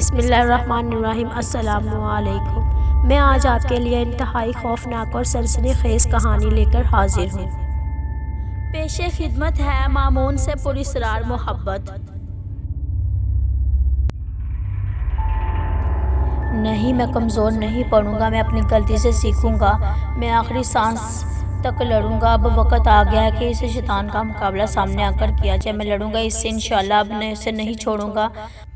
بسم اللہ الرحمن الرحیم۔ السلام علیکم۔ میں آج آپ کے لیے انتہائی خوفناک اور سنسنی خیز کہانی لے کر حاضر ہوں۔ پیش خدمت ہے مامون سے پراسرار محبت۔ نہیں، میں کمزور نہیں پڑوں گا، میں اپنی غلطی سے سیکھوں گا، میں آخری سانس تک لڑوں گا۔ اب وقت آ گیا ہے کہ اس شیطان کا مقابلہ سامنے آ کر کیا جائے۔ میں لڑوں گا اس سے، انشاءاللہ اب میں اسے نہیں چھوڑوں گا۔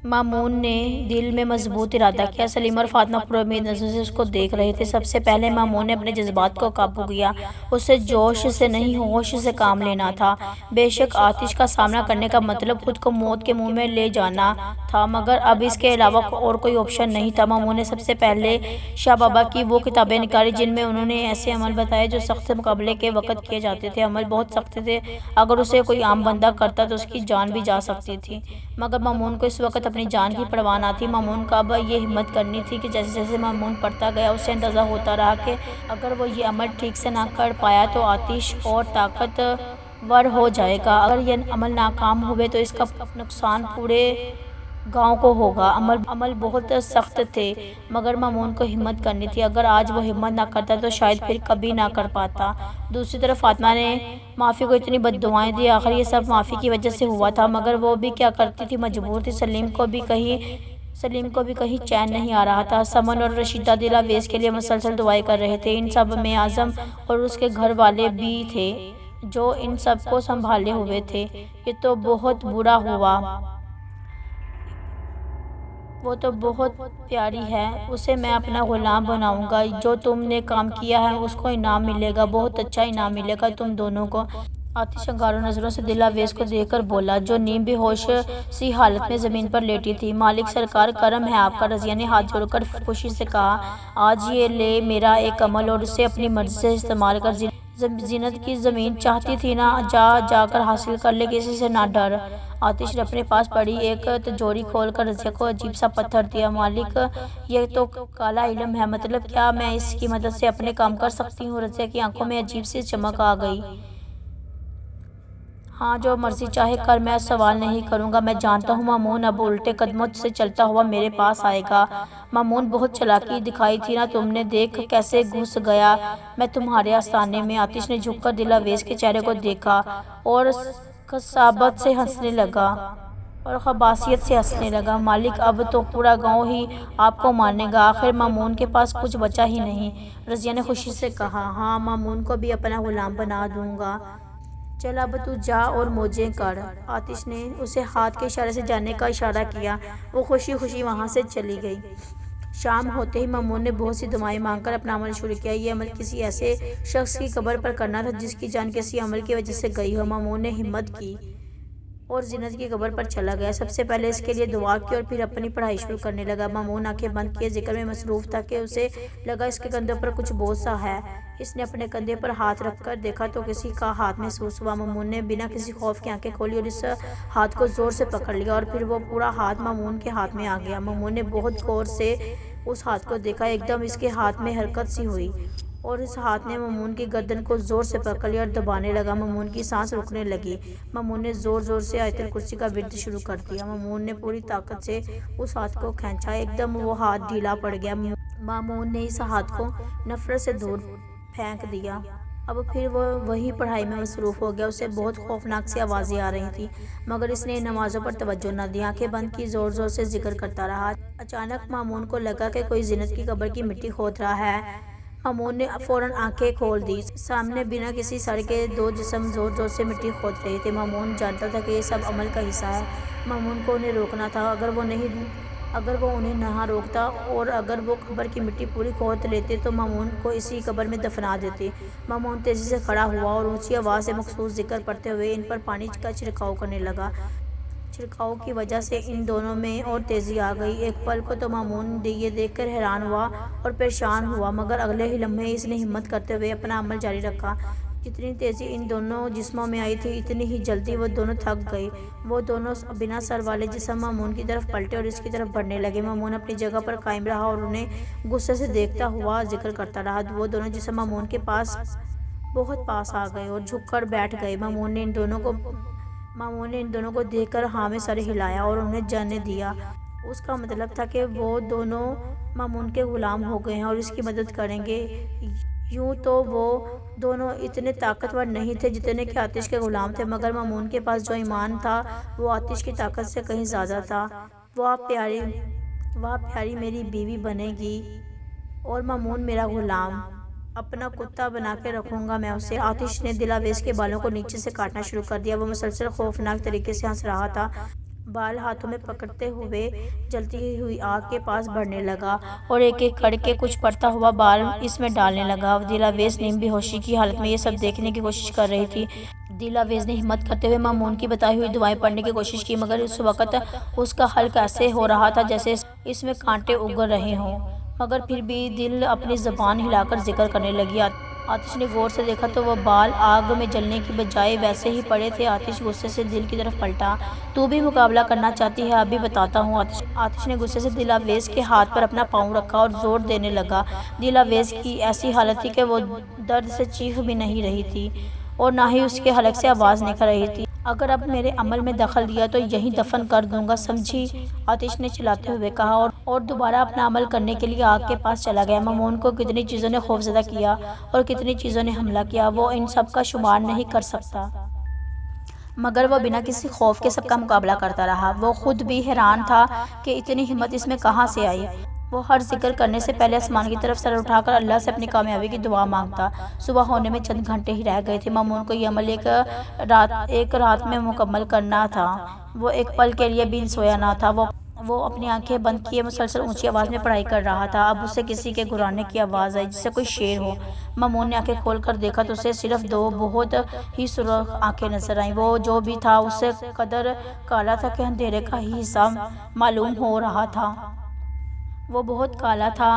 مامون نے دل میں مضبوط ارادہ کیا۔ سلیم اور فاطمہ پرامید نظروں سے اس کو دیکھ رہے تھے۔ سب سے پہلے مامون نے اپنے جذبات کو قابو کیا۔ اسے جوش سے نہیں، ہوش سے کام لینا تھا۔ بے شک آتش کا سامنا کرنے کا مطلب خود کو موت کے منہ میں لے جانا تھا، مگر اب اس کے علاوہ اور کوئی آپشن نہیں تھا۔ مامون نے سب سے پہلے شاہ بابا کی وہ کتابیں نکالی جن میں انہوں نے ایسے عمل بتائے جو سخت مقابلے کے وقت کیے جاتے تھے۔ عمل بہت سخت تھے، اگر اسے کوئی عام بندہ کرتا تو اس کی جان بھی جا سکتی تھی، مگر مامون کو اس وقت اپنی جان کی پرواہ نہ تھی۔ مامون کو اب یہ ہمت کرنی تھی کہ جیسے جیسے مامون پڑھتا گیا اسے اندازہ ہوتا رہا کہ اگر وہ یہ عمل ٹھیک سے نہ کر پایا تو آتش اور طاقتور ہو جائے گا۔ اگر یہ عمل ناکام ہوئے تو اس کا نقصان پورے گاؤں کو ہوگا۔ عمل بہت سخت تھے، مگر مامون کو ہمت کرنی تھی۔ اگر آج وہ ہمت نہ کرتا تو شاید پھر کبھی نہ کر پاتا۔ دوسری طرف فاطمہ نے معافی کو اتنی بد دعائیں دی۔ آخر یہ سب معافی کی وجہ سے ہوا تھا، مگر وہ بھی کیا کرتی تھی، مجبور تھی۔ سلیم کو بھی کہیں چین نہیں آ رہا تھا۔ سمن اور رشیدہ دل آویز کے لیے مسلسل دعائیں کر رہے تھے۔ ان سب میں اعظم اور اس کے گھر والے بھی تھے جو ان سب کو سنبھالے ہوئے تھے۔ یہ تو بہت برا ہوا، وہ تو بہت پیاری ہے، اسے میں اپنا غلام بناؤں گا۔ جو تم نے کام کیا ہے اس کو انعام ملے گا، بہت اچھا انعام ملے گا تم دونوں کو۔ آتش انگاروں نظروں سے دل آویز کو دیکھ کر بولا، جو نیم بے ہوش سی حالت میں زمین پر لیٹی تھی۔ مالک سرکار، کرم ہے آپ کا۔ رضیہ نے ہاتھ جوڑ کر خوشی سے کہا، آج یہ لے میرا ایک عمل اور اسے اپنی مرضی سے استعمال کر۔ زینت کی زمین چاہتی تھی نا، جا کر حاصل کر لے، کسی سے نہ ڈر۔ آتش نے اپنے پاس پڑی ایک تجوری کھول کر رضیہ کو عجیب سا پتھر دیا۔ مالک، یہ تو کالا علم ہے، مطلب کیا میں اس کی مدد سے اپنے کام کر سکتی ہوں؟ رضیہ کی آنکھوں میں عجیب سی چمک آ گئی۔ ہاں، جو مرضی چاہے کر، میں سوال نہیں کروں گا۔ میں جانتا ہوں مامون اب الٹے قدموں سے چلتا ہوا میرے پاس آئے گا۔ مامون، بہت چالاکی دکھائی تھی نا تم نے، دیکھ کیسے گھس گیا میں تمہارے آستانے میں۔ آتش نے جھک کر دل آویز کے چہرے کو دیکھا اور کسابت سے ہنسنے لگا اور خباثیت سے ہنسنے لگا۔ مالک، اب تو پورا گاؤں ہی آپ کو مانے گا، آخر مامون کے پاس کچھ بچا ہی نہیں۔ رضیہ نے خوشی سے کہا، ہاں، مامون کو بھی اپنا غلام بنا دوں گا۔ چل اب تو جا اور موجیں کر۔ آتش نے اسے ہاتھ کے اشارے سے جانے کا اشارہ کیا۔ وہ خوشی خوشی وہاں سے چلی گئی۔ شام ہوتے ہی مامون نے بہت سی دعائیں مانگ کر اپنا عمل شروع کیا۔ یہ عمل کسی ایسے شخص کی قبر پر کرنا تھا جس کی جان کسی عمل کی وجہ سے گئی ہو۔ مامون نے ہمت کی اور زینت کی قبر پر چلا گیا۔ سب سے پہلے اس کے لیے دعا کی اور پھر اپنی پڑھائی شروع کرنے لگا۔ مامون آنکھیں بند کیے ذکر میں مصروف تھا کہ اسے لگا اس کے کندھوں پر کچھ بوجھ سا ہے۔ اس نے اپنے کندھے پر ہاتھ رکھ کر دیکھا تو کسی کا ہاتھ محسوس ہوا۔ مامون نے بنا کسی خوف کے آنکھیں کھولی اور اس ہاتھ کو زور سے پکڑ لیا اور پھر وہ پورا ہاتھ مامون کے ہاتھ میں آ گیا۔ مامون نے بہت غور سے اس ہاتھ کو دیکھا۔ ایک دم اس کے ہاتھ میں حرکت سی ہوئی اور اس ہاتھ نے مامون کی گردن کو زور سے پکڑ لیا اور دبانے لگا۔ مامون کی سانس رکنے لگی۔ مامون نے زور زور سے آیت الکرسی کا ورد شروع کر دیا۔ مامون نے پوری طاقت سے اس ہاتھ کو کھینچا، ایک دم وہ ہاتھ ڈھیلا پڑ گیا۔ مامون نے اس ہاتھ کو نفرت سے دور پھینک دیا۔ اب پھر وہ وہی پڑھائی میں مصروف ہو گیا۔ اسے بہت خوفناک سی آوازیں آ رہی تھیں، مگر اس نے ان آوازوں پر توجہ نہ دی، آنکھیں بند کی، زور زور سے ذکر کرتا رہا۔ اچانک مامون کو لگا کہ کوئی زینت کی قبر کی مٹی کھود رہا ہے۔ مامون نے فوراً آنکھیں کھول دی۔ سامنے بنا کسی سر کے دو جسم زور زور سے مٹی کھود رہے تھے۔ مامون جانتا تھا کہ یہ سب عمل کا حصہ ہے۔ مامون کو انہیں روکنا تھا۔ اگر وہ انہیں نہ روکتا اور اگر وہ قبر کی مٹی پوری کھود لیتے تو مامون کو اسی قبر میں دفنا دیتے۔ مامون تیزی سے کھڑا ہوا اور اونچی آواز سے مخصوص ذکر پڑھتے ہوئے ان پر پانی کا چھڑکاؤ کرنے لگا۔ چھڑکاؤ کی وجہ سے ان دونوں میں اور تیزی آ گئی۔ ایک پل کو تو مامون یہ دیکھ کر حیران ہوا اور پریشان ہوا، مگر اگلے ہی لمحے اس نے ہمت کرتے ہوئے اپنا عمل جاری رکھا۔ جتنی تیزی ان دونوں جسموں میں آئی تھی اتنی ہی جلدی وہ دونوں تھک گئے۔ وہ دونوں بنا سر والے جسم مامون کی طرف پلٹے اور اس کی طرف بڑھنے لگے۔ مامون اپنی جگہ پر قائم رہا اور انہیں غصے سے دیکھتا ہوا ذکر کرتا رہا۔ وہ دونوں جسم مامون کے بہت پاس آ گئے اور جھک کر بیٹھ گئے۔ مامون نے ان دونوں کو دیکھ کر ہاں میں سر ہلایا اور انہیں جانے دیا۔ اس کا مطلب تھا کہ وہ دونوں مامون کے غلام ہو گئے ہیں اور اس کی مدد کریں گے۔ یوں تو وہ دونوں اتنے طاقتور نہیں تھے جتنے کہ آتش کے غلام تھے، مگر مامون کے پاس جو ایمان تھا وہ آتش کی طاقت سے کہیں زیادہ تھا۔ وہ پیاری میری بیوی بنے گی اور مامون میرا غلام، اپنا کتا بنا کے رکھوں گا میں اسے۔ آتش نے دلاویز کے بالوں کو نیچے سے کاٹنا شروع کر دیا۔ وہ مسلسل خوفناک طریقے سے ہنس رہا تھا، بال ہاتھوں میں پکڑتے ہوئے جلتی ہوئی آگ کے پاس بڑھنے لگا اور ایک ایک کر کے کچھ پڑتا ہوا بال اس میں ڈالنے لگا۔ دلاویز نیم بے ہوشی کی حالت میں یہ سب دیکھنے کی کوشش کر رہی تھی۔ دلاویز نے ہمت کرتے ہوئے مامون کی بتائی ہوئی دعائیں پڑھنے کی کوشش کی، مگر اس وقت اس کا حلق ایسے ہو رہا تھا جیسے اس میں کانٹے اگل رہے ہوں، مگر پھر بھی دل اپنی زبان ہلا کر ذکر کرنے لگی۔ آتش نے غور سے دیکھا تو وہ بال آگ میں جلنے کی بجائے ویسے ہی پڑے تھے۔ آتش غصے سے دل کی طرف پلٹا۔ تو بھی مقابلہ کرنا چاہتی ہے؟ ابھی بتاتا ہوں۔ آتش نے غصے سے دلاویز کے ہاتھ پر اپنا پاؤں رکھا اور زور دینے لگا۔ دلاویز کی ایسی حالت تھی کہ وہ درد سے چیخ بھی نہیں رہی تھی اور نہ ہی اس کے حلق سے آواز نکل رہی تھی۔ اگر اب میرے عمل میں دخل دیا تو یہیں دفن کر دوں گا، سمجھی؟ آتش نے چلاتے ہوئے کہا اور دوبارہ اپنا عمل کرنے کے لیے آگ کے پاس چلا گیا۔ مامون کو کتنی چیزوں نے خوفزدہ کیا اور کتنی چیزوں نے حملہ کیا، وہ ان سب کا شمار نہیں کر سکتا، مگر وہ بنا کسی خوف کے سب کا مقابلہ کرتا رہا۔ وہ خود بھی حیران تھا کہ اتنی ہمت اس میں کہاں سے آئی۔ وہ ہر ذکر کرنے سے پہلے آسمان کی طرف سر اٹھا کر اللہ سے اپنی کامیابی کی دعا مانگتا۔ صبح ہونے میں چند گھنٹے ہی رہ گئے تھے۔ مامون کو یہ عمل ایک رات میں مکمل کرنا تھا۔ وہ ایک پل کے لیے بھی سویا نہ تھا۔ وہ اپنی آنکھیں بند کیے مسلسل اونچی آواز میں پڑھائی کر رہا تھا۔ اب اسے کسی کے گرانے کی آواز آئی جیسے کوئی شیر ہو۔ مامون نے آنکھیں کھول کر دیکھا تو اسے صرف دو بہت ہی سرخ آنکھیں نظر آئیں۔ وہ جو بھی تھا اس قدر کالا تھا کہ اندھیرے کا ہی حصہ معلوم ہو رہا تھا۔ وہ بہت کالا تھا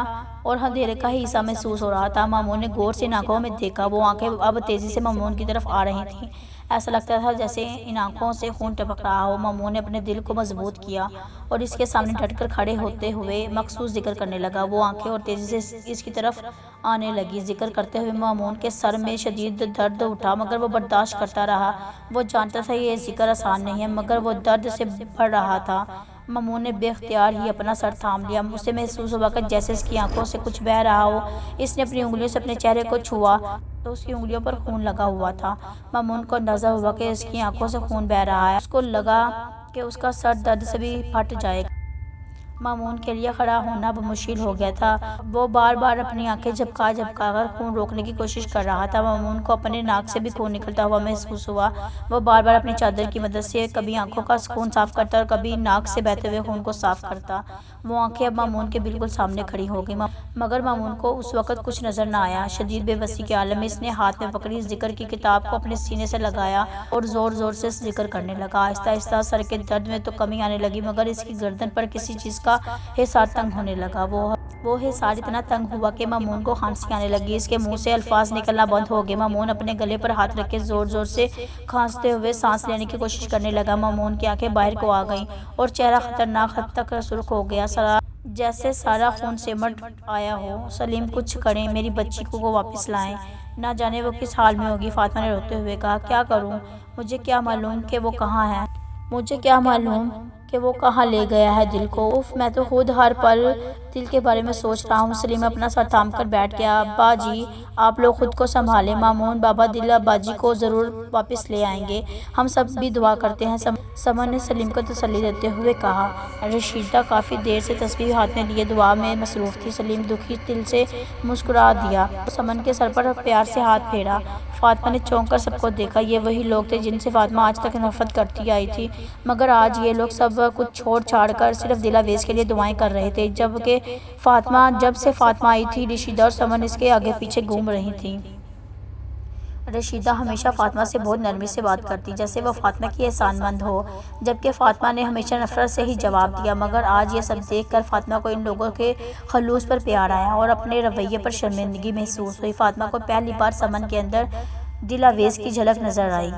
اور اندھیرے کا ہی حصہ محسوس ہو رہا تھا۔ مامون نے غور سے ان آنکھوں میں دیکھا۔ وہ آنکھیں اب تیزی سے مامون کی طرف آ رہی تھیں۔ ایسا لگتا تھا جیسے ان آنکھوں سے خون ٹپک رہا ہو۔ مامون نے اپنے دل کو مضبوط کیا اور اس کے سامنے ڈٹ کر کھڑے ہوتے ہوئے مخصوص ذکر کرنے لگا۔ وہ آنکھیں اور تیزی سے اس کی طرف آنے لگی۔ ذکر کرتے ہوئے مامون کے سر میں شدید درد اٹھا، مگر وہ برداشت کرتا رہا۔ وہ جانتا تھا یہ ذکر آسان نہیں ہے، مگر وہ درد سے بڑھ رہا تھا۔ مامون نے بے اختیار ہی اپنا سر تھام لیا۔ اسے محسوس ہوا کہ جیسے اس کی آنکھوں سے کچھ بہہ رہا ہو۔ اس نے اپنی انگلیوں سے اپنے چہرے کو چھوا تو اس کی انگلیوں پر خون لگا ہوا تھا۔ مامون کو اندازہ ہوا کہ اس کی آنکھوں سے خون بہہ رہا ہے۔ اس کو لگا کہ اس کا سر درد سے بھی پھٹ جائے گا۔ مامون کے لیے کھڑا ہونا اب مشکل ہو گیا تھا۔ وہ بار بار اپنی آنکھیں جھپکا کر خون روکنے کی کوشش کر رہا تھا۔ مامون کو اپنے ناک سے بھی خون نکلتا ہوا محسوس ہوا۔ وہ بار بار اپنی چادر کی مدد سے کبھی آنکھوں کا خون صاف کرتا اور کبھی ناک سے بہتے ہوئے خون کو صاف کرتا۔ وہ آنکھیں اب مامون کے بالکل سامنے کھڑی ہو گئیں، مگر مامون کو اس وقت کچھ نظر نہ آیا۔ شدید بے بسی کے عالم میں اس نے ہاتھ میں پکڑی ذکر کی کتاب کو اپنے سینے سے لگایا اور زور زور سے ذکر کرنے لگا۔ آہستہ آہستہ سر کے درد میں تو کمی آنے لگی، مگر اس کی گردن پر کسی چیز کا حصار تنگ ہونے لگا۔ وہ حصار اتنا تنگ ہوا کہ مامون کو کھانسی آنے لگی۔ اس کے منہ سے الفاظ نکلنا بند ہو گئے۔ مامون اپنے گلے پر ہاتھ رکھ کے زور زور سے کھانستے ہوئے سانس لینے کی کوشش کرنے لگا۔ مامون کی آنکھیں باہر کو آ گئیں اور چہرہ خطرناک حد تک سرخ ہو گیا، جیسے سارا خون سمٹ آیا ہو۔ سلیم کچھ کریں، میری بچی کو واپس لائیں، نہ جانے وہ کس حال میں ہوگی۔ فاطمہ نے روتے ہوئے کہا، کیا کروں؟ مجھے کیا معلوم کہ وہ کہاں ہے؟ مجھے کیا معلوم کہ وہ کہاں لے گیا ہے دل کو؟ اف، میں تو خود ہر پل دل کے بارے میں سوچ رہا ہوں۔ سلیم اپنا سر تھام کر بیٹھ گیا۔ ابا جی، آپ لوگ خود کو سنبھالیں۔ مامون بابا دل ابا جی کو ضرور واپس لے آئیں گے، ہم سب بھی دعا کرتے ہیں، سمن نے سلیم کو تسلی دیتے ہوئے کہا۔ رشیدہ کافی دیر سے تسبیح ہاتھ میں لیے دعا میں مصروف تھی۔ سلیم دکھی دل سے مسکرا دیا اور سمن کے سر پر پیار سے ہاتھ پھیرا۔ فاطمہ نے چونک کر سب کو دیکھا۔ یہ وہی لوگ تھے جن سے فاطمہ آج تک نفرت کرتی آئی تھی، مگر آج یہ لوگ سب کچھ چھوڑ چھاڑ کر صرف دلاویز کے لیے دعائیں کر رہے تھے۔ جب سے فاطمہ آئی تھی، رشیدہ اور سمن اس کے آگے پیچھے گھوم رہی تھیں۔ رشیدہ ہمیشہ فاطمہ سے بہت نرمی سے بات کرتی، جیسے وہ فاطمہ کی احسان مند ہو، جبکہ فاطمہ نے ہمیشہ نفرت سے ہی جواب دیا۔ مگر آج یہ سب دیکھ کر فاطمہ کو ان لوگوں کے خلوص پر پیار آیا اور اپنے رویے پر شرمندگی محسوس ہوئی۔ فاطمہ کو پہلی بار سمن کے اندر دلاویز کی جھلک نظر آئی۔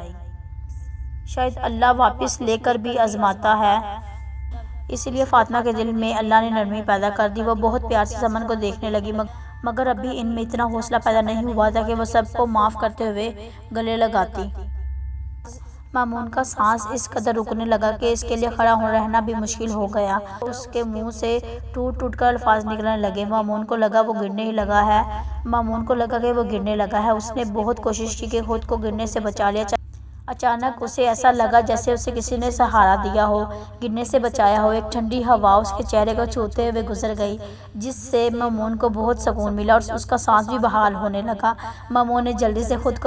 شاید اللہ واپس لے کر بھی آزماتا ہے، اسی لیے فاطمہ کے دل میں اللہ نے نرمی پیدا کر دی۔ وہ بہت پیار سے سمن کو دیکھنے لگی، مگر اب بھی ان میں اتنا حوصلہ پیدا نہیں ہوا تھا کہ وہ سب کو معاف کرتے ہوئے گلے لگاتی۔ مامون کا سانس اس قدر رکنے لگا کہ اس کے لیے کھڑا رہنا بھی مشکل ہو گیا۔ اس کے منہ سے ٹوٹ ٹوٹ کر الفاظ نکلنے لگے۔ مامون کو لگا وہ گرنے کہ وہ گرنے لگا ہے۔ اس نے بہت کوشش کی کہ خود کو گرنے سے بچا لیا۔ اچانک اسے ایسا لگا جیسے اسے کسی نے سہارا دیا ہو، گرنے سے بچایا ہو۔ ایک ٹھنڈی ہوا اس کے چہرے کو چھوتے ہوئے گزر گئی، جس سے مامون کو بہت سکون ملا اور اس کا سانس بھی بحال ہونے لگا۔ مامون نے جلدی سے خود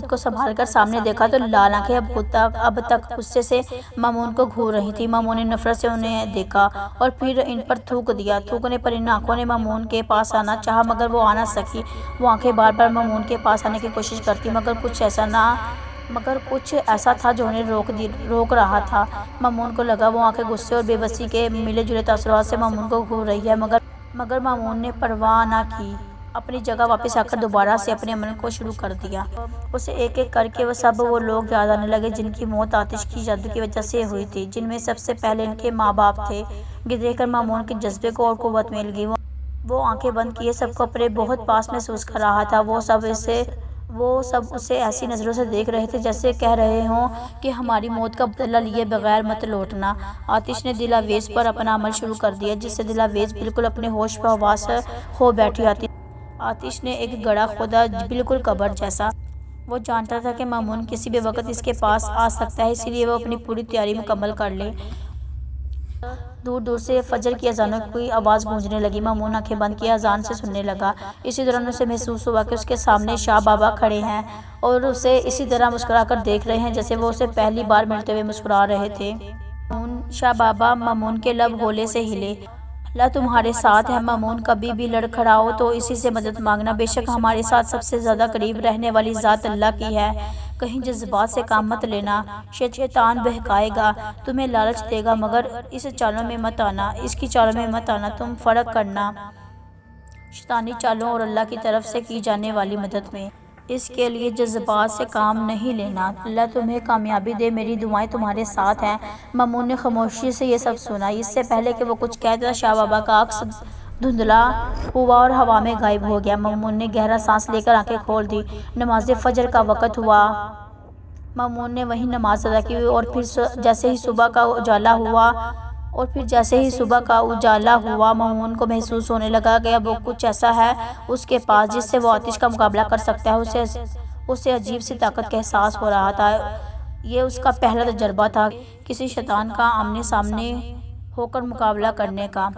کو سنبھال کر سامنے دیکھا تو لال آنکھیں اب تک غصے سے مامون کو گھور رہی تھیں۔ مامون نے نفرت سے انہیں دیکھا اور پھر ان پر تھوک دیا۔ تھوکنے پر ان آنکھوں نے مامون کے پاس آنا چاہا مگر وہ آ نہ سکی۔ وہ آنکھیں بار بار مامون کے پاس آنے کی کوشش کرتی مگر کچھ ایسا تھا جو انہیں روک رہا تھا۔ مامون کو لگا وہ آنکھیں غصے اور بے بسی کے ملے جلے تاثرات سے مامون کو گھور رہی ہے مگر مامون نے پرواہ نہ کی۔ اپنی جگہ واپس آ کر دوبارہ سے اپنے عمل کو شروع کر دیا۔ اسے ایک ایک کر کے وہ لوگ یاد آنے لگے جن کی موت آتش کی جادو کی وجہ سے ہوئی تھی، جن میں سب سے پہلے ان کے ماں باپ تھے۔ یہ دیکھ کر مامون کے جذبے کو اور قوت مل گئی۔ وہ آنکھیں بند کیے سب کو اپنے بہت پاس محسوس کر رہا تھا۔ وہ سب اسے ایسی نظروں سے دیکھ رہے تھے جیسے کہہ رہے ہوں کہ ہماری موت کا بدلہ لیے بغیر مت لوٹنا۔ آتش نے دل آویز پر اپنا عمل شروع کر دیا، جس سے دل آویز بالکل اپنے ہوش و حواس کھو بیٹھی۔ آتش نے ایک گڑھا کھودا بالکل قبر جیسا۔ وہ جانتا تھا کہ مامون کسی بھی وقت اس کے پاس آ سکتا ہے، اسی لیے وہ اپنی پوری تیاری مکمل کر لے۔ دور دور سے فجر کی اذانوں کی آواز گونجنے لگی۔ مامون آنکھیں بند کیے اذان سے سننے لگا۔ اسی دوران اسے محسوس ہوا کہ اس کے سامنے شاہ بابا کھڑے ہیں اور اسے اسی طرح مسکرا کر دیکھ رہے ہیں جیسے وہ اسے پہلی بار ملتے ہوئے مسکرا رہے تھے۔ شاہ بابا مامون کے لب ہولے سے ہلے۔ اللہ تمہارے ساتھ ہے مامون، کبھی بھی لڑکھڑاؤ تو اسی سے مدد مانگنا، بے شک ہمارے ساتھ سب سے زیادہ قریب رہنے والی ذات اللہ کی ہے۔ کہیں جذبات سے کام مت لینا، شیطان بہکائے گا، تمہیں لالچ دے گا مگر اس کی چالوں میں مت آنا۔ تم فرق کرنا شیطانی چالوں اور اللہ کی طرف سے کی جانے والی مدد میں۔ اس کے لیے جذبات سے کام نہیں لینا۔ اللہ تمہیں کامیابی دے، میری دعائیں تمہارے ساتھ ہیں۔ مامون نے خاموشی سے یہ سب سنا۔ اس سے پہلے کہ وہ کچھ کہتا شاہ بابا کا عکس دھندلا ہوا اور ہوا میں غائب ہو گیا۔ مامون نے گہرا سانس لے کر آنکھیں کھول دی۔ نماز فجر کا وقت ہوا۔ مامون نے وہیں نماز ادا کی اور پھر جیسے ہی صبح کا اجالا ہوا مامون کو محسوس ہونے لگا کہ اب کچھ ایسا ہے اس کے پاس جس سے وہ آتش کا مقابلہ کر سکتا ہے۔ اسے عجیب سی طاقت کا احساس ہو رہا تھا۔ یہ اس کا پہلا تجربہ تھا کسی شیطان کا آمنے سامنے ہو کر مقابلہ کرنے کا،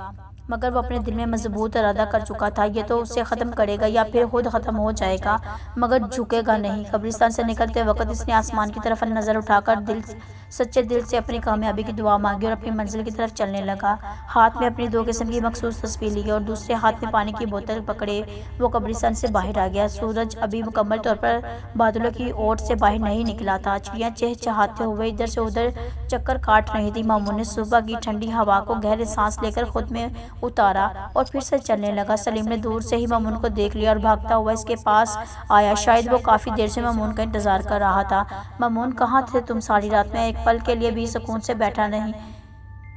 مگر وہ اپنے دل میں مضبوط ارادہ کر چکا تھا یہ تو اسے ختم کرے گا یا پھر خود ختم ہو جائے گا مگر جھکے گا نہیں۔ قبرستان سے نکلتے وقت اس نے آسمان کی طرف نظر اٹھا کر سچے دل سے اپنی کامیابی کی دعا مانگی اور اپنی منزل کی طرف چلنے لگا۔ ہاتھ میں اپنی 2 قسم کی مخصوص تسبیح لیے اور دوسرے ہاتھ میں پانی کی بوتل پکڑے وہ قبرستان سے باہر آ گیا۔ سورج ابھی مکمل طور پر بادلوں کی اوٹ سے باہر نہیں نکلا تھا۔ چڑیاں چہچہاتے ہوئے ادھر سے ادھر چکر کاٹ رہی تھی۔ مامون نے صبح کی ٹھنڈی ہوا کو گہرے سانس لے کر خود میں اتارا اور پھر سے چلنے لگا۔ سلیم نے دور سے ہی مامون کو دیکھ لیا اور بھاگتا ہوا اس کے پاس آیا۔ شاید وہ کافی دیر سے مامون کا انتظار کر رہا تھا۔ مامون کہاں تھے تم ساری رات؟ میں ایک پل کے لیے بھی سکون سے بیٹھا نہیں۔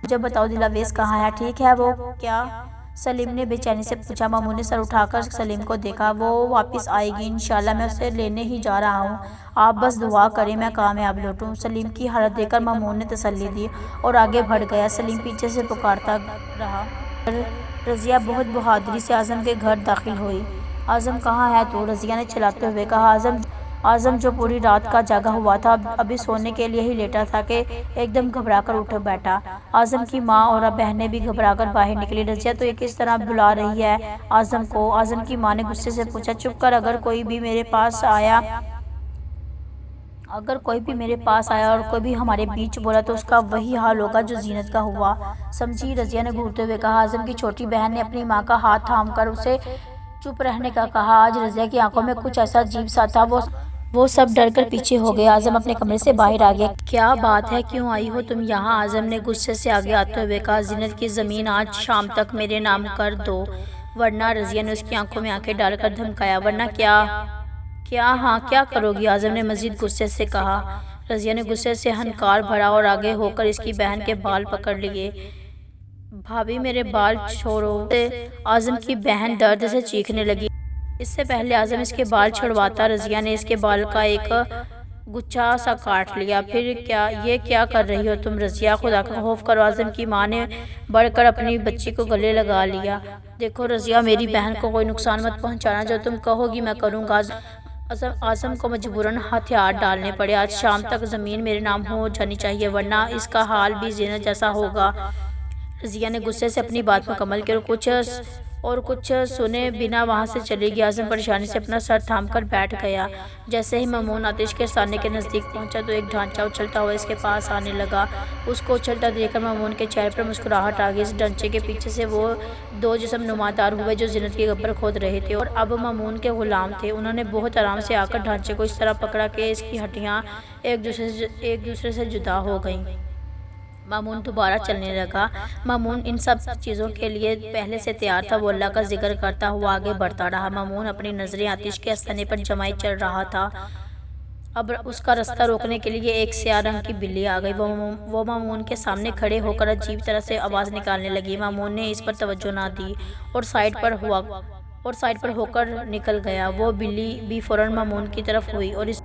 مجھے بتاؤ دل آویز کہاں ہے؟ ٹھیک ہے وہ؟ کیا؟ سلیم نے بے چینی سے پوچھا۔ مامون نے سر اٹھا کر سلیم کو دیکھا۔ وہ واپس آئے گی انشاءاللہ، میں اسے لینے ہی جا رہا ہوں، آپ بس دعا کریں میں کامیاب لوٹوں۔ سلیم کی حالت دیکھ کر مامون نے تسلی دی اور آگے بڑھ گیا۔ سلیم پیچھے سے پکارتا رہا۔ رضیہ بہت بہادری سے اعظم کے گھر داخل ہوئی۔ اعظم کہاں ہے تو؟ رضیہ نے چلاتے ہوئے کہا۔ اعظم جو پوری رات کا جاگا ہوا تھا ابھی سونے کے لیے ہی لیٹا تھا کہ ایک دم گھبرا کر اٹھ بیٹھا۔ اعظم کی ماں اور بہنیں بھی گھبرا کر باہر نکلی۔ رضیہ تو یہ کس طرح بلا رہی ہے اعظم کو؟ اعظم کی ماں نے غصے سے پوچھا۔ چپ کر، اگر کوئی بھی میرے پاس آیا اور کوئی بھی ہمارے بیچ بولا تو اس کا وہی حال ہوگا جو زینت کا ہوا، سمجھی؟ رضیہ نے گھورتے ہوئے کہا۔ اعظم کی چھوٹی بہن نے اپنی ماں کا ہاتھ تھام کر اسے چپ رہنے کا کہا۔ آج رضیہ کی آنکھوں میں کچھ ایسا عجیب سا تھا وہ سب ڈر کر پیچھے ہو گئے۔ اعظم اپنے کمرے سے باہر آ گیا۔ کیا بات ہے، کیوں آئی ہو تم یہاں؟ اعظم نے غصے سے آگے آتے ہوئے کہا۔ زینت کی زمین آج شام تک میرے نام کر دو ورنہ، رضیہ نے اس کی آنکھوں میں آنکھیں ڈال کر دھمکایا، ورنہ کیا؟ ہاں کیا کرو گی؟ اعظم نے مزید غصے سے کہا۔ رضیہ نے غصے سے ہنکار بھرا اور آگے ہو کر اس کی بہن کے بال پکڑ لیے۔ بھابھی میرے بال چھوڑو۔ اعظم کی بہن درد سے چیخنے لگی۔ اس سے پہلے اعظم اس کے بال چھڑواتا رضیہ نے اس کے بال کا ایک گچھا سا کاٹ لیا۔ پھر یہ کیا کر رہی ہو تم رضیہ؟ خدا کا خوف کرو، اعظم کی ماں نے بڑھ کر اپنی بچی کو گلے لگا لیا۔ دیکھو رضیہ، میری بہن کو کوئی نقصان مت پہنچانا، جو تم کہو گی میں کروں گا۔ اعظم کو مجبوراً ہتھیار ڈالنے پڑے۔ آج شام تک زمین میرے نام ہو جانی چاہیے، ورنہ اس کا حال بھی زینت جیسا ہوگا۔ رضیہ نے غصے سے اپنی بات مکمل کی اور کچھ سنے بنا وہاں سے چلی گئی۔ اعظم پریشانی سے اپنا سر تھام کر بیٹھ گیا۔ جیسے ہی مامون آتش کے سانے کے نزدیک پہنچا تو ایک ڈھانچہ اچھلتا ہوا اس کے پاس آنے لگا۔ اس کو اچھلتا دیکھ کر مامون کے چہرے پر مسکراہٹ آ گئی۔ اس ڈھانچے کے پیچھے سے وہ دو جسم نمودار ہوئے جو زینت کی قبر کھود رہے تھے اور اب مامون کے غلام تھے۔ انہوں نے بہت آرام سے آ کر ڈھانچے کو اس طرح پکڑا کہ اس کی ہڈیاں ایک دوسرے سے جدا ہو گئیں۔ مامون دوبارہ چلنے لگا۔ مامون ان سب چیزوں کے لیے پہلے سے تیار تھا۔ وہ اللہ کا ذکر کرتا ہوا آگے بڑھتا رہا۔ مامون اپنی نظریں آتش کے آستانے پر جمائے چل رہا تھا۔ اب اس کا راستہ روکنے کے لیے ایک سیاہ رنگ کی بلی آ گئی۔ وہ مامون کے سامنے کھڑے ہو کر عجیب طرح سے آواز نکالنے لگی۔ مامون نے اس پر توجہ نہ دی اور سائیڈ پر ہو کر نکل گیا۔ وہ بلی بھی فوراً مامون کی طرف ہوئی اور اس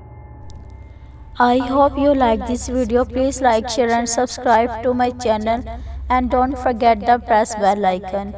I hope you like this video. Please like, share and subscribe to my channel and don't forget to press bell icon.